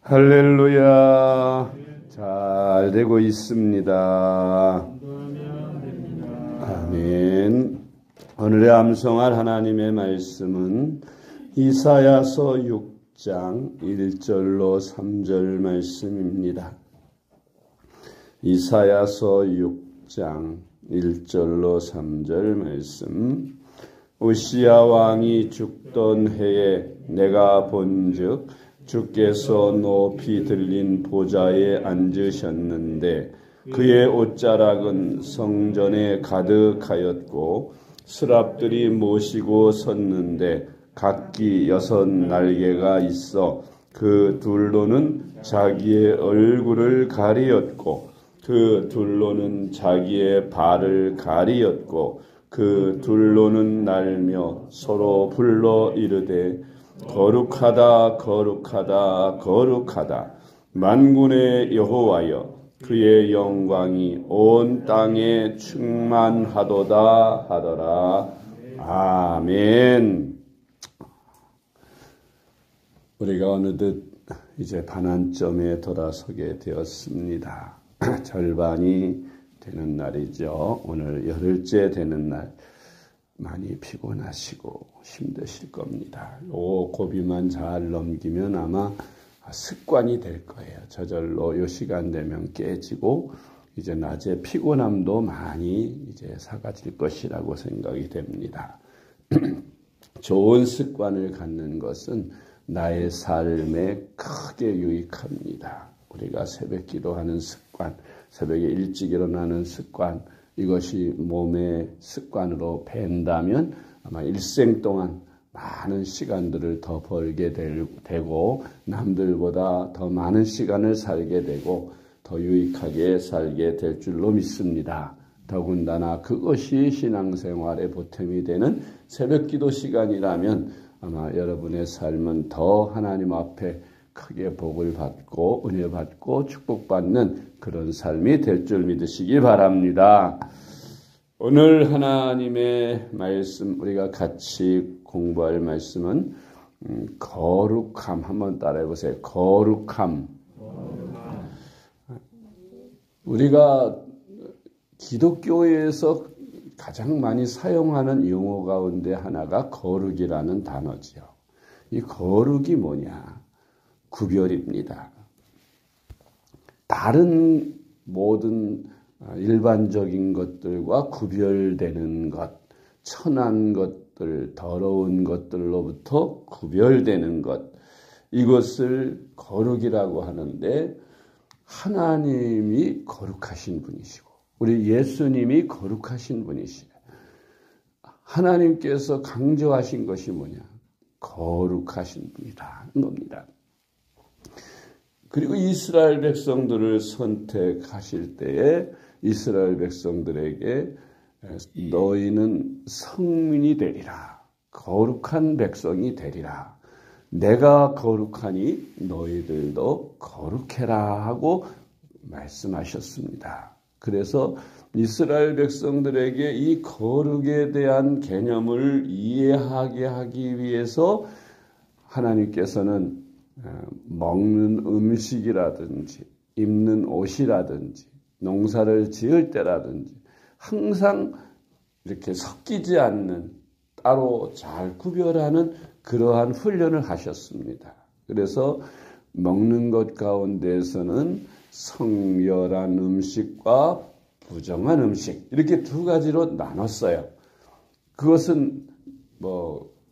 할렐루야. 잘 되고 있습니다. 아멘. 오늘의 암송할 하나님의 말씀은 이사야서 6장 1절로 3절 말씀입니다. 이사야서 6장 1절로 3절 말씀. 우시야 왕이 죽던 해에 내가 본즉 주께서 높이 들린 보좌에 앉으셨는데 그의 옷자락은 성전에 가득하였고 스랍들이 모시고 섰는데 각기 6 날개가 있어 그 둘로는 자기의 얼굴을 가리었고 그 둘로는 자기의 발을 가리었고 그 둘로는 날며 서로 불러 이르되 거룩하다 거룩하다 거룩하다 만군의 여호와여 그의 영광이 온 땅에 충만하도다 하더라. 아멘. 우리가 어느덧 이제 반환점에 돌아서게 되었습니다. 절반이 되는 날이죠. 오늘 열흘째 되는 날. 많이 피곤하시고 힘드실 겁니다. 요 고비만 잘 넘기면 아마 습관이 될 거예요. 저절로 요 시간 되면 깨지고 이제 낮에 피곤함도 많이 이제 사라질 것이라고 생각이 됩니다. 좋은 습관을 갖는 것은 나의 삶에 크게 유익합니다. 우리가 새벽 기도하는 습관, 새벽에 일찍 일어나는 습관, 이것이 몸의 습관으로 밴다면 아마 일생 동안 많은 시간들을 더 벌게 되고 남들보다 더 많은 시간을 살게 되고 더 유익하게 살게 될 줄로 믿습니다. 더군다나 그것이 신앙생활의 보탬이 되는 새벽기도 시간이라면 아마 여러분의 삶은 더 하나님 앞에 크게 복을 받고 은혜 받고 축복받는 그런 삶이 될 줄 믿으시기 바랍니다. 오늘 하나님의 말씀 우리가 같이 공부할 말씀은 거룩함 한번 따라해 보세요. 거룩함. 우리가 기독교에서 가장 많이 사용하는 용어 가운데 하나가 거룩이라는 단어지요. 이 거룩이 뭐냐? 구별입니다. 다른 모든 일반적인 것들과 구별되는 것, 천한 것들, 더러운 것들로부터 구별되는 것, 이것을 거룩이라고 하는데 하나님이 거룩하신 분이시고 우리 예수님이 거룩하신 분이시에요. 하나님께서 강조하신 것이 뭐냐? 거룩하신 분이라는 겁니다. 그리고 이스라엘 백성들을 선택하실 때에 이스라엘 백성들에게 너희는 성민이 되리라. 거룩한 백성이 되리라. 내가 거룩하니 너희들도 거룩해라 하고 말씀하셨습니다. 그래서 이스라엘 백성들에게 이 거룩에 대한 개념을 이해하게 하기 위해서 하나님께서는 먹는 음식이라든지 입는 옷이라든지 농사를 지을 때라든지 항상 이렇게 섞이지 않는 따로 잘 구별하는 그러한 훈련을 하셨습니다. 그래서 먹는 것 가운데에서는 성결한 음식과 부정한 음식 이렇게 두 가지로 나눴어요. 그것은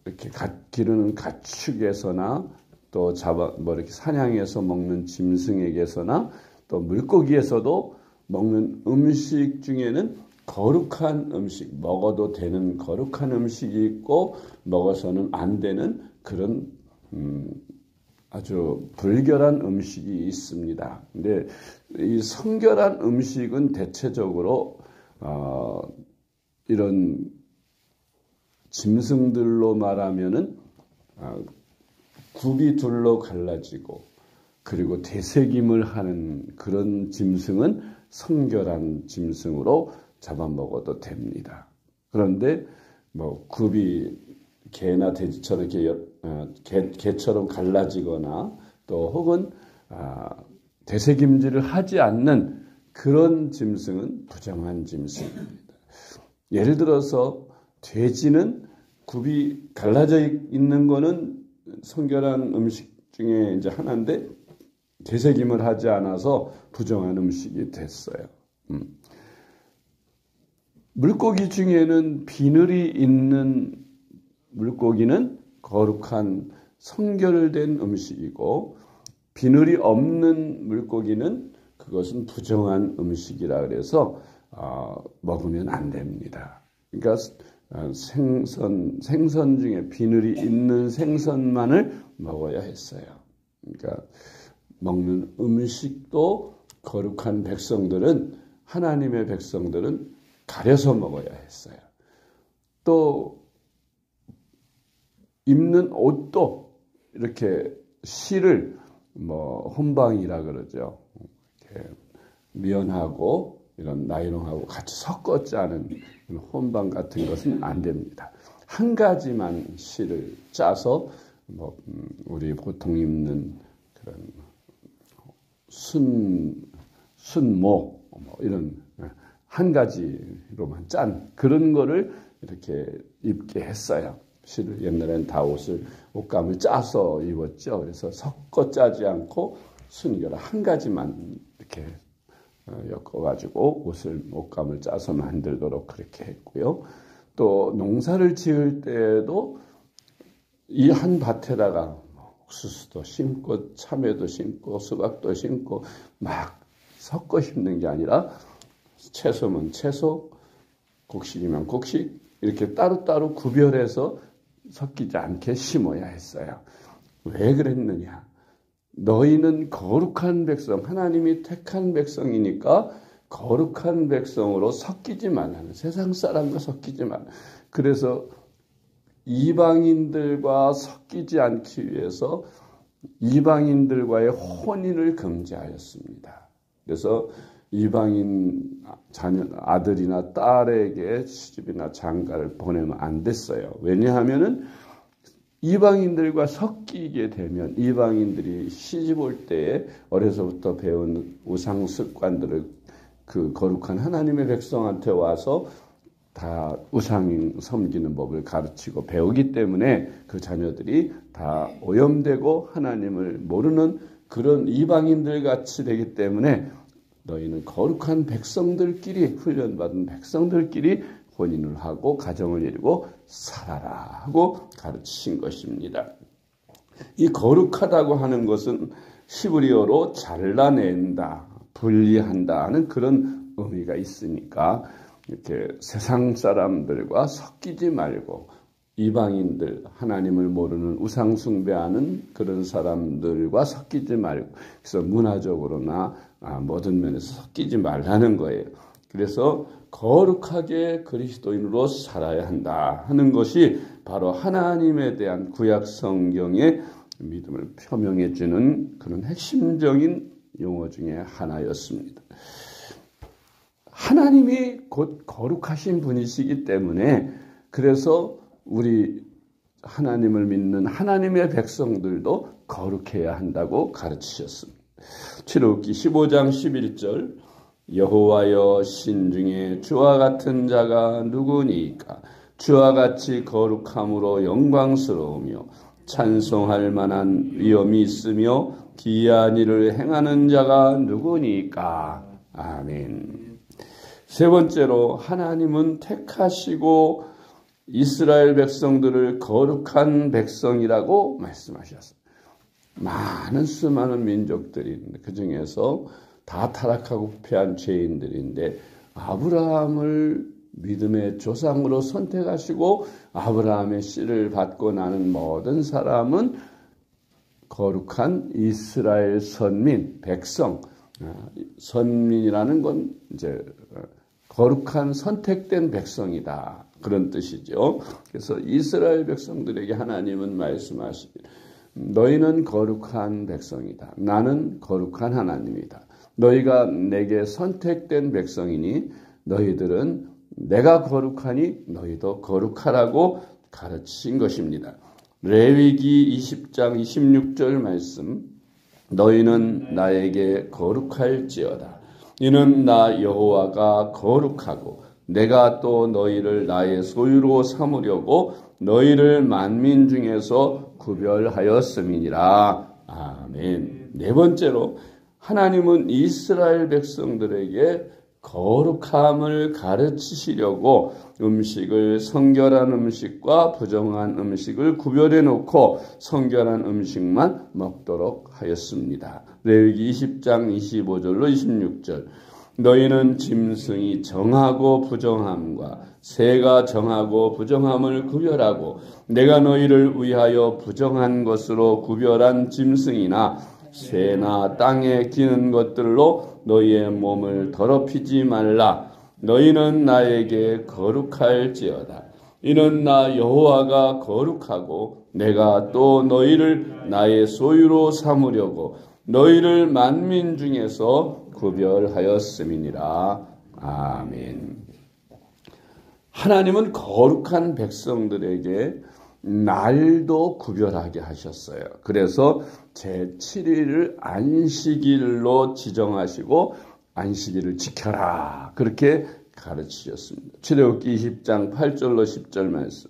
이렇게 기르는 가축에서나 또 이렇게 사냥해서 먹는 짐승에게서나 또 물고기에서도 먹는 음식 중에는 거룩한 음식, 먹어도 되는 거룩한 음식이 있고 먹어서는 안 되는 그런 아주 불결한 음식이 있습니다. 근데 이 성결한 음식은 대체적으로 이런 짐승들로 말하면은 굽이 둘로 갈라지고 그리고 되새김을 하는 그런 짐승은 성결한 짐승으로 잡아먹어도 됩니다. 그런데 굽이 개나 돼지처럼 이렇게 개처럼 갈라지거나 또 혹은 되새김질을 하지 않는 그런 짐승은 부정한 짐승입니다. 예를 들어서 돼지는 굽이 갈라져 있는 거는 성결한 음식 중에 이제 하나인데 되새김을 하지 않아서 부정한 음식이 됐어요. 물고기 중에는 비늘이 있는 물고기는 거룩한 성결된 음식이고 비늘이 없는 물고기는 그것은 부정한 음식이라 그래서 먹으면 안 됩니다. 그러니까 생선 중에 비늘이 있는 생선만을 먹어야 했어요. 그러니까 먹는 음식도 거룩한 백성들은 하나님의 백성들은 가려서 먹어야 했어요. 또 입는 옷도 이렇게 실을 혼방이라 그러죠. 이렇게 면하고 이런 나일론하고 같이 섞어 짜는 혼방 같은 것은 안 됩니다. 한 가지만 실을 짜서 우리 보통 입는 그런 순모 이런 한 가지로만 짠 그런 거를 이렇게 입게 했어요. 실을 옛날에는 다 옷감을 짜서 입었죠. 그래서 섞어 짜지 않고 순결한 한 가지만 이렇게 엮어가지고 옷감을 짜서 만들도록 그렇게 했고요. 또 농사를 지을 때에도 이 한 밭에다가 옥수수도 심고 참외도 심고 수박도 심고 막 섞어 심는 게 아니라 채소면 채소, 곡식이면 곡식 이렇게 따로따로 구별해서 섞이지 않게 심어야 했어요. 왜 그랬느냐? 너희는 거룩한 백성, 하나님이 택한 백성이니까 거룩한 백성으로 섞이지 말라는, 세상 사람과 섞이지 말라. 그래서 이방인들과 섞이지 않기 위해서 이방인들과의 혼인을 금지하였습니다. 그래서 이방인 자녀, 아들이나 딸에게 시집이나 장가를 보내면 안 됐어요. 왜냐하면은 이방인들과 섞이게 되면 이방인들이 시집 올 때에 어려서부터 배운 우상 습관들을 그 거룩한 하나님의 백성한테 와서 다 우상 섬기는 법을 가르치고 배우기 때문에 그 자녀들이 다 오염되고 하나님을 모르는 그런 이방인들 같이 되기 때문에 너희는 거룩한 백성들끼리 훈련받은 백성들끼리 혼인을 하고 가정을 이루고 살아라 하고 가르치신 것입니다. 이 거룩하다고 하는 것은 히브리어로 잘라낸다, 분리한다 하는 그런 의미가 있으니까 이렇게 세상 사람들과 섞이지 말고 이방인들, 하나님을 모르는 우상 숭배하는 그런 사람들과 섞이지 말고 그래서 문화적으로나 모든 면에서 섞이지 말라는 거예요. 그래서 거룩하게 그리스도인으로 살아야 한다 하는 것이 바로 하나님에 대한 구약 성경의 믿음을 표명해 주는 그런 핵심적인 용어 중에 하나였습니다. 하나님이 곧 거룩하신 분이시기 때문에 그래서 우리 하나님을 믿는 하나님의 백성들도 거룩해야 한다고 가르치셨습니다. 출애굽기 15장 11절 여호와여 신중에 주와 같은 자가 누구니까 주와 같이 거룩함으로 영광스러우며 찬송할 만한 위엄이 있으며 기이한 일을 행하는 자가 누구니까. 아멘. 세 번째로 하나님은 택하시고 이스라엘 백성들을 거룩한 백성이라고 말씀하셨습니다. 많은 수많은 민족들이 있는데 그 중에서 다 타락하고 패한 죄인들인데 아브라함을 믿음의 조상으로 선택하시고 아브라함의 씨를 받고 나는 모든 사람은 거룩한 이스라엘 선민, 백성, 선민이라는 건 이제 거룩한 선택된 백성이다. 그런 뜻이죠. 그래서 이스라엘 백성들에게 하나님은 말씀하시길 너희는 거룩한 백성이다. 나는 거룩한 하나님이다. 너희가 내게 선택된 백성이니 너희들은 내가 거룩하니 너희도 거룩하라고 가르친 것입니다. 레위기 20장 26절 말씀. 너희는 나에게 거룩할지어다. 이는 나 여호와가 거룩하고 내가 또 너희를 나의 소유로 삼으려고 너희를 만민 중에서 구별하였음이니라. 아멘. 네 번째로 하나님은 이스라엘 백성들에게 거룩함을 가르치시려고 음식을 성결한 음식과 부정한 음식을 구별해 놓고 성결한 음식만 먹도록 하였습니다. 레위기 20장 25절로 26절. 너희는 짐승이 정하고 부정함과 새가 정하고 부정함을 구별하고 내가 너희를 위하여 부정한 것으로 구별한 짐승이나 새나 땅에 기는 것들로 너희의 몸을 더럽히지 말라. 너희는 나에게 거룩할지어다. 이는 나 여호와가 거룩하고 내가 또 너희를 나의 소유로 삼으려고 너희를 만민 중에서 구별하였음이니라. 아멘. 하나님은 거룩한 백성들에게 날도 구별하게 하셨어요. 그래서 제7일을 안식일로 지정하시고 안식일을 지켜라. 그렇게 가르치셨습니다. 출애굽기 20장 8절로 10절 말씀.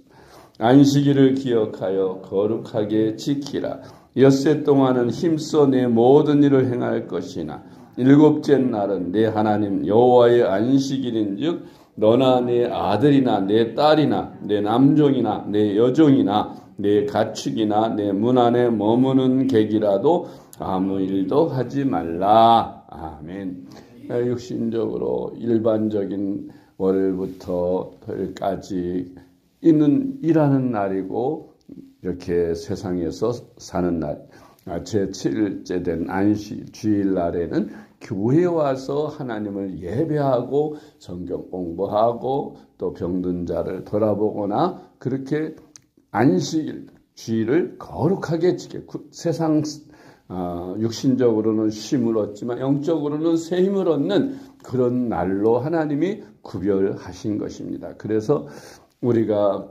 안식일을 기억하여 거룩하게 지키라. 엿새 동안은 힘써 내 모든 일을 행할 것이나 일곱째 날은 내 하나님 여호와의 안식일인즉 너나 내 아들이나 내 딸이나 내 남종이나 내 여종이나 내 가축이나 내 문 안에 머무는 객이라도 아무 일도 하지 말라. 아멘. 육신적으로 일반적인 월요일부터 토요일까지 일하는 날이고 이렇게 세상에서 사는 날, 제7일째 된 안식 주일날에는 교회에 와서 하나님을 예배하고 성경 공부하고 또 병든 자를 돌아보거나 그렇게 안식 주일을 거룩하게 지켜 세상 육신적으로는 쉼을 얻지만 영적으로는 새 힘을 얻는 그런 날로 하나님이 구별하신 것입니다. 그래서 우리가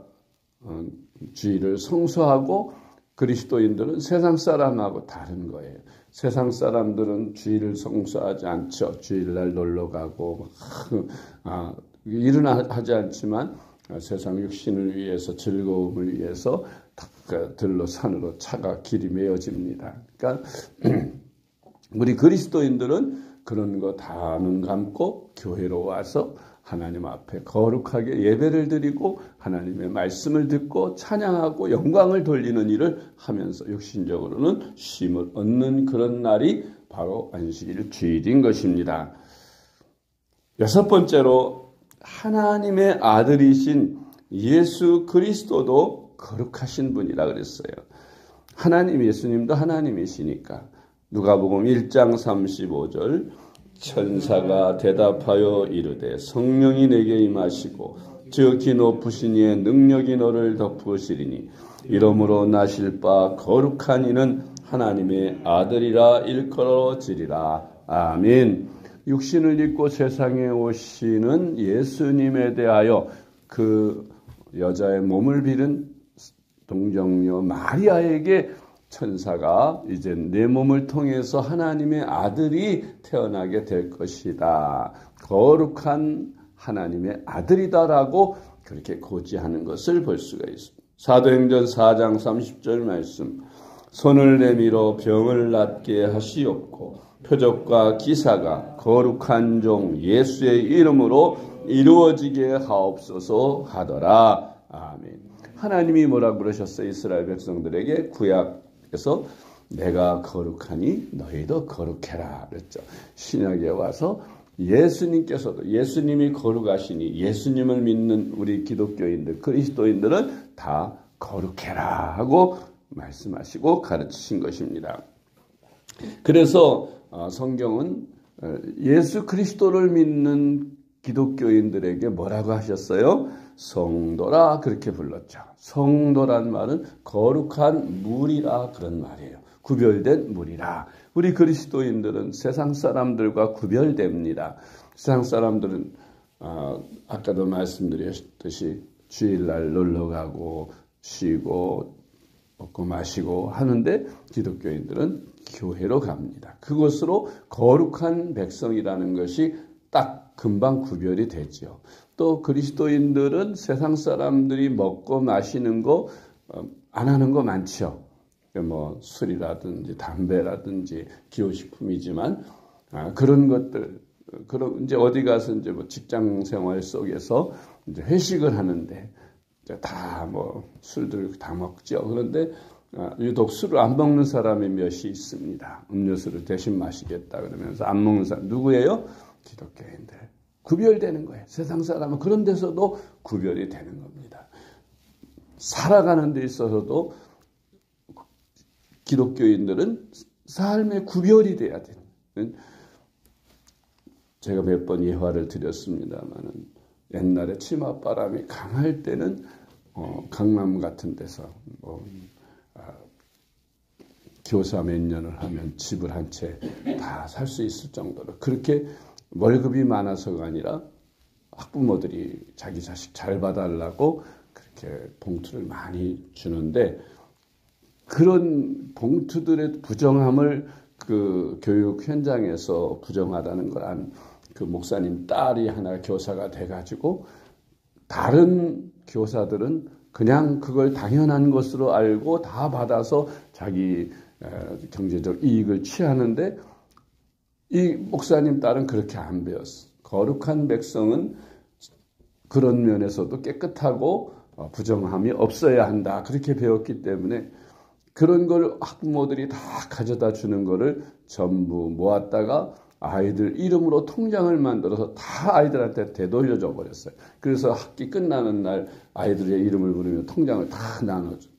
주일을 성수하고 그리스도인들은 세상 사람하고 다른 거예요. 세상 사람들은 주일을 성수하지 않죠. 주일날 놀러 가고 일은 하지 않지만 세상 육신을 위해서 즐거움을 위해서 들로 산으로 차가 길이 메어집니다. 그러니까 우리 그리스도인들은 그런 거 다 눈 감고 교회로 와서 하나님 앞에 거룩하게 예배를 드리고 하나님의 말씀을 듣고 찬양하고 영광을 돌리는 일을 하면서 육신적으로는 쉼을 얻는 그런 날이 바로 안식일 주일인 것입니다. 여섯 번째로 하나님의 아들이신 예수 그리스도도 거룩하신 분이라 그랬어요. 하나님 예수님도 하나님이시니까 누가복음 1장 35절 천사가 대답하여 이르되 성령이 내게 임하시고 지극히 높으신 이의 능력이 너를 덮으시리니 이러므로 나실 바 거룩한 이는 하나님의 아들이라 일컬어지리라. 아멘. 육신을 입고 세상에 오시는 예수님에 대하여 그 여자의 몸을 빌은 동정녀 마리아에게 천사가 이제 내 몸을 통해서 하나님의 아들이 태어나게 될 것이다. 거룩한 하나님의 아들이다라고 그렇게 고지하는 것을 볼 수가 있습니다. 사도행전 4장 30절 말씀. 손을 내밀어 병을 낫게 하시옵고 표적과 기사가 거룩한 종 예수의 이름으로 이루어지게 하옵소서 하더라. 아멘. 하나님이 뭐라고 그러셨어요? 이스라엘 백성들에게 구약에서 내가 거룩하니 너희도 거룩해라 그랬죠. 신약에 와서 예수님께서도 예수님이 거룩하시니 예수님을 믿는 우리 기독교인들, 그리스도인들은 다 거룩해라 하고 말씀하시고 가르치신 것입니다. 그래서 성경은 예수 그리스도를 믿는 기독교인들에게 뭐라고 하셨어요? 성도라 그렇게 불렀죠. 성도란 말은 거룩한 무리라 그런 말이에요. 구별된 무리라. 우리 그리스도인들은 세상 사람들과 구별됩니다. 세상 사람들은 아까도 말씀드렸듯이 주일날 놀러가고 쉬고 먹고 마시고 하는데 기독교인들은 교회로 갑니다. 그것으로 거룩한 백성이라는 것이 딱 금방 구별이 되죠. 또 그리스도인들은 세상 사람들이 먹고 마시는 거 안 하는 거 많죠. 뭐 술이라든지 담배라든지 기호식품이지만 그런 것들 그런 이제 어디 가서 이제 뭐 직장 생활 속에서 이제 회식을 하는데 다 뭐 술들 다 먹죠. 그런데 유독 술을 안 먹는 사람이 몇이 있습니다. 음료수를 대신 마시겠다 그러면서 안 먹는 사람 누구예요? 기독교인들. 구별되는 거예요. 세상 사람은 그런 데서도 구별이 되는 겁니다. 살아가는 데 있어서도 기독교인들은 삶의 구별이 돼야 되는. 제가 몇 번 예화를 드렸습니다만은 옛날에 치맛바람이 강할 때는 강남 같은 데서 교사 몇 년을 하면 집을 한 채 다 살 수 있을 정도로 그렇게 월급이 많아서가 아니라 학부모들이 자기 자식 잘 봐달라고 그렇게 봉투를 많이 주는데 그런 봉투들의 부정함을 그 교육 현장에서 부정하다는 걸 그 목사님 딸이 하나 교사가 돼가지고 다른 교사들은 그냥 그걸 당연한 것으로 알고 다 받아서 자기 경제적 이익을 취하는데 이 목사님 딸은 그렇게 안 배웠어. 거룩한 백성은 그런 면에서도 깨끗하고 부정함이 없어야 한다. 그렇게 배웠기 때문에 그런 걸 학부모들이 다 가져다 주는 거를 전부 모았다가 아이들 이름으로 통장을 만들어서 다 아이들한테 되돌려줘 버렸어요. 그래서 학기 끝나는 날 아이들의 이름을 부르면 통장을 다 나눠줘.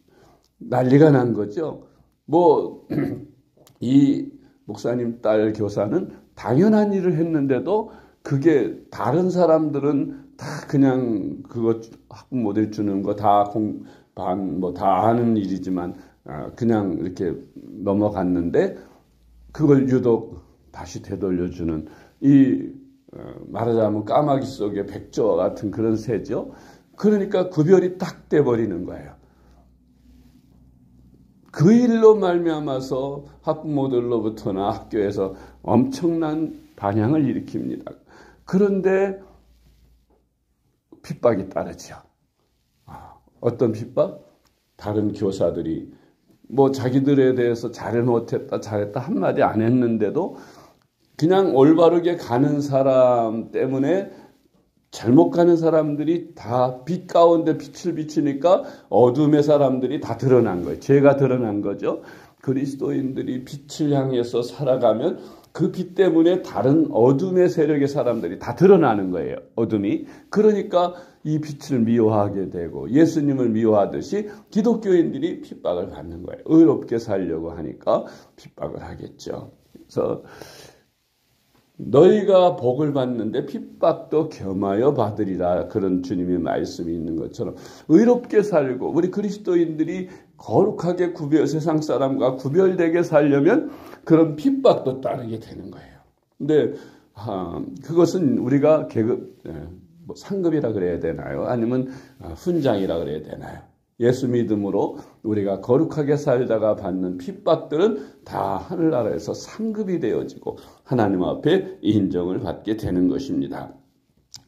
난리가 난 거죠. 뭐 이 목사님 딸 교사는 당연한 일을 했는데도 그게 다른 사람들은 다 그냥 그거 학부모들 주는 거 다 뭐 다 아는 일이지만 그냥 이렇게 넘어갔는데 그걸 유독 다시 되돌려주는 말하자면 까마귀 속에 백조와 같은 그런 새죠. 그러니까 구별이 딱 돼버리는 거예요. 그 일로 말미암아서 학부모들로부터나 학교에서 엄청난 반향을 일으킵니다. 그런데 핍박이 따르죠. 어떤 핍박? 다른 교사들이 뭐 자기들에 대해서 잘못했다 잘했다 한마디 안 했는데도 그냥 올바르게 가는 사람 때문에 잘못 가는 사람들이 다 빛 가운데 빛을 비치니까 어둠의 사람들이 다 드러난 거예요. 죄가 드러난 거죠. 그리스도인들이 빛을 향해서 살아가면 그 빛 때문에 다른 어둠의 세력의 사람들이 다 드러나는 거예요. 어둠이. 그러니까 이 빛을 미워하게 되고 예수님을 미워하듯이 기독교인들이 핍박을 받는 거예요. 의롭게 살려고 하니까 핍박을 하겠죠. 그래서 너희가 복을 받는데 핍박도 겸하여 받으리라. 그런 주님의 말씀이 있는 것처럼 의롭게 살고 우리 그리스도인들이 거룩하게 세상 사람과 구별되게 살려면 그런 핍박도 따르게 되는 거예요. 근데 그것은 우리가 뭐 상급이라 그래야 되나요? 아니면 훈장이라 그래야 되나요? 예수 믿음으로 우리가 거룩하게 살다가 받는 핍박들은 다 하늘나라에서 상급이 되어지고 하나님 앞에 인정을 받게 되는 것입니다.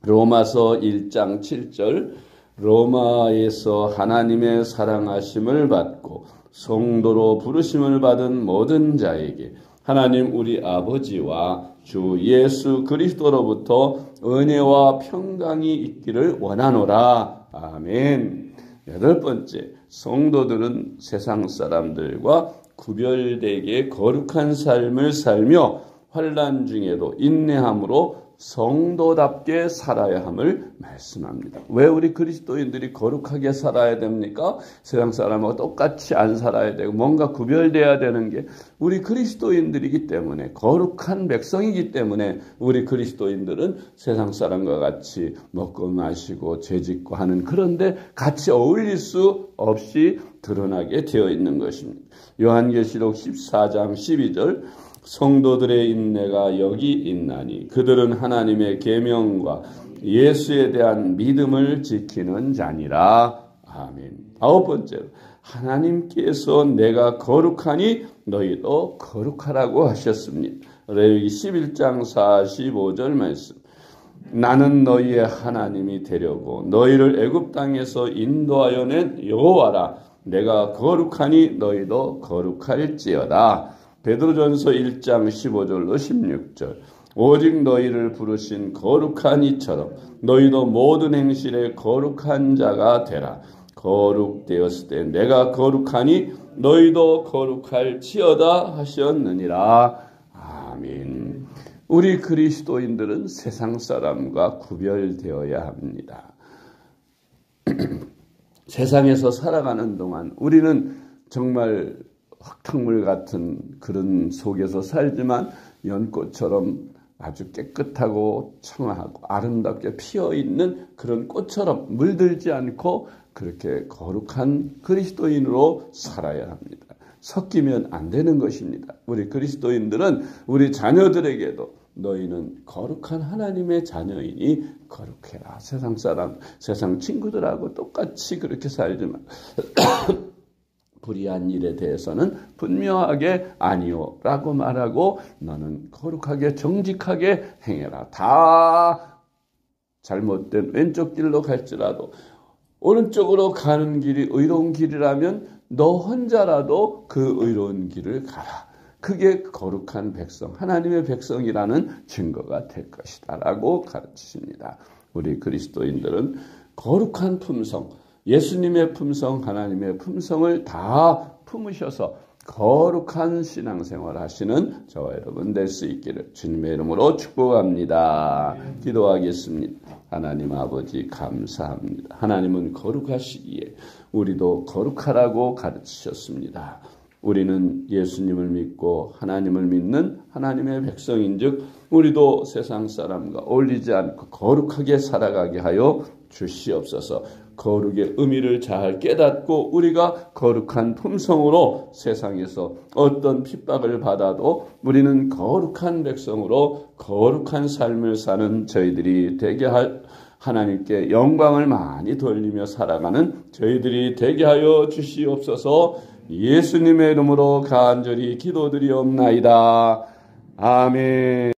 로마서 1장 7절 로마에서 하나님의 사랑하심을 받고 성도로 부르심을 받은 모든 자에게 하나님 우리 아버지와 주 예수 그리스도로부터 은혜와 평강이 있기를 원하노라. 아멘. 8번째, 성도들은 세상 사람들과 구별되게 거룩한 삶을 살며 환난 중에도 인내함으로 성도답게 살아야 함을 말씀합니다. 왜 우리 그리스도인들이 거룩하게 살아야 됩니까? 세상 사람하고 똑같이 안 살아야 되고 뭔가 구별돼야 되는 게 우리 그리스도인들이기 때문에 거룩한 백성이기 때문에 우리 그리스도인들은 세상 사람과 같이 먹고 마시고 죄짓고 하는 그런데 같이 어울릴 수 없이 드러나게 되어 있는 것입니다. 요한계시록 14장 12절 성도들의 인내가 여기 있나니 그들은 하나님의 계명과 예수에 대한 믿음을 지키는 자니라. 아멘. 9번째로 하나님께서 내가 거룩하니 너희도 거룩하라고 하셨습니다. 레위기 11장 45절 말씀. 나는 너희의 하나님이 되려고 너희를 애굽 땅에서 인도하여 낸 여호와라. 내가 거룩하니 너희도 거룩할지어다. 베드로전서 1장 15절로 16절. 오직 너희를 부르신 거룩한 이처럼 너희도 모든 행실에 거룩한 자가 되라. 거룩되었을 때 내가 거룩하니 너희도 거룩할지어다 하셨느니라. 아멘. 우리 그리스도인들은 세상 사람과 구별되어야 합니다. 세상에서 살아가는 동안 우리는 정말 흙탕물 같은 그런 속에서 살지만 연꽃처럼 아주 깨끗하고 청하고 아름답게 피어있는 그런 꽃처럼 물들지 않고 그렇게 거룩한 그리스도인으로 살아야 합니다. 섞이면 안 되는 것입니다. 우리 그리스도인들은 우리 자녀들에게도 너희는 거룩한 하나님의 자녀이니 거룩해라. 세상 사람, 세상 친구들하고 똑같이 그렇게 살지만 불의한 일에 대해서는 분명하게 아니요 라고 말하고 너는 거룩하게 정직하게 행해라. 다 잘못된 왼쪽 길로 갈지라도 오른쪽으로 가는 길이 의로운 길이라면 너 혼자라도 그 의로운 길을 가라. 그게 거룩한 백성, 하나님의 백성이라는 증거가 될 것이다 라고 가르치십니다. 우리 그리스도인들은 거룩한 품성, 예수님의 품성, 하나님의 품성을 다 품으셔서 거룩한 신앙생활 하시는 저와 여러분 될 수 있기를 주님의 이름으로 축복합니다. 기도하겠습니다. 하나님 아버지 감사합니다. 하나님은 거룩하시기에 우리도 거룩하라고 가르치셨습니다. 우리는 예수님을 믿고 하나님을 믿는 하나님의 백성인즉 우리도 세상 사람과 어울리지 않고 거룩하게 살아가게 하여 주시옵소서. 거룩의 의미를 잘 깨닫고 우리가 거룩한 품성으로 세상에서 어떤 핍박을 받아도 우리는 거룩한 백성으로 거룩한 삶을 사는 저희들이 되게 할 하나님께 영광을 많이 돌리며 살아가는 저희들이 되게 하여 주시옵소서. 예수님의 이름으로 간절히 기도드리옵나이다. 아멘.